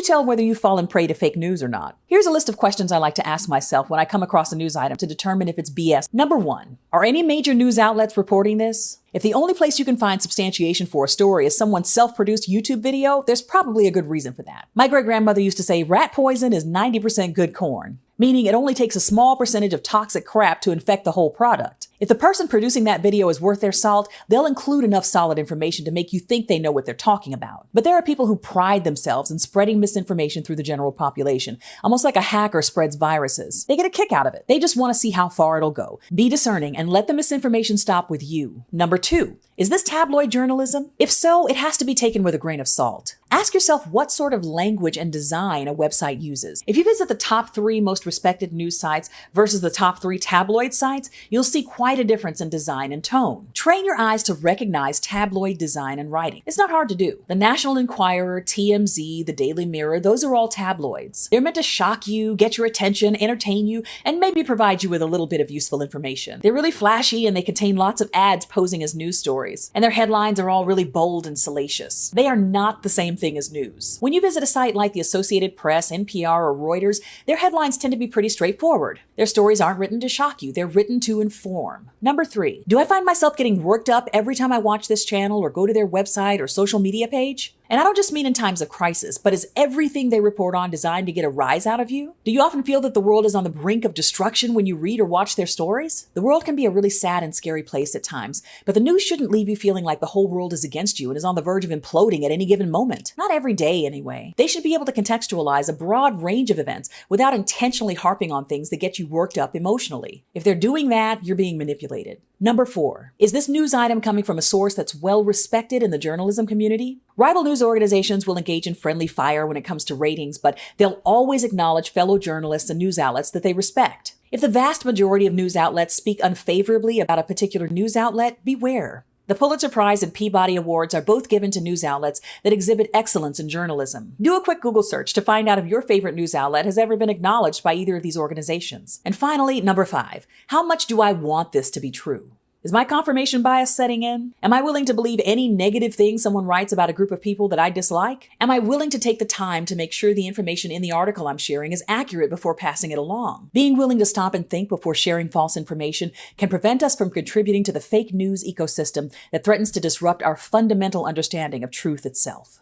you tell whether you've fallen prey to fake news or not? Here's a list of questions I like to ask myself when I come across a news item to determine if it's BS. Number 1, are any major news outlets reporting this? If the only place you can find substantiation for a story is someone's self-produced YouTube video, there's probably a good reason for that. My great-grandmother used to say rat poison is 90% good corn, meaning it only takes a small percentage of toxic crap to infect the whole product. If the person producing that video is worth their salt, they'll include enough solid information to make you think they know what they're talking about. But there are people who pride themselves in spreading misinformation through the general population, almost like a hacker spreads viruses. They get a kick out of it. They just want to see how far it'll go. Be discerning and let the misinformation stop with you. Number 2, is this tabloid journalism? If so, it has to be taken with a grain of salt. Ask yourself what sort of language and design a website uses. If you visit the top 3 most respected news sites versus the top 3 tabloid sites, you'll see quite a difference in design and tone. Train your eyes to recognize tabloid design and writing. It's not hard to do. The National Enquirer, TMZ, the Daily Mirror, those are all tabloids. They're meant to shock you, get your attention, entertain you, and maybe provide you with a little bit of useful information. They're really flashy and they contain lots of ads posing as news stories. And their headlines are all really bold and salacious. They are not the same thing as news. When you visit a site like the Associated Press, NPR, or Reuters, their headlines tend to be pretty straightforward. Their stories aren't written to shock you. They're written to inform. Number 3, do I find myself getting worked up every time I watch this channel or go to their website or social media page? And I don't just mean in times of crisis, but is everything they report on designed to get a rise out of you? Do you often feel that the world is on the brink of destruction when you read or watch their stories? The world can be a really sad and scary place at times, but the news shouldn't leave you feeling like the whole world is against you and is on the verge of imploding at any given moment. Not every day, anyway. They should be able to contextualize a broad range of events without intentionally harping on things that get you worked up emotionally. If they're doing that, you're being manipulated. Number 4, is this news item coming from a source that's well respected in the journalism community? Rival news organizations will engage in friendly fire when it comes to ratings, but they'll always acknowledge fellow journalists and news outlets that they respect. If the vast majority of news outlets speak unfavorably about a particular news outlet, beware. The Pulitzer Prize and Peabody Awards are both given to news outlets that exhibit excellence in journalism. Do a quick Google search to find out if your favorite news outlet has ever been acknowledged by either of these organizations. And finally, number 5, how much do I want this to be true? Is my confirmation bias setting in? Am I willing to believe any negative thing someone writes about a group of people that I dislike? Am I willing to take the time to make sure the information in the article I'm sharing is accurate before passing it along? Being willing to stop and think before sharing false information can prevent us from contributing to the fake news ecosystem that threatens to disrupt our fundamental understanding of truth itself.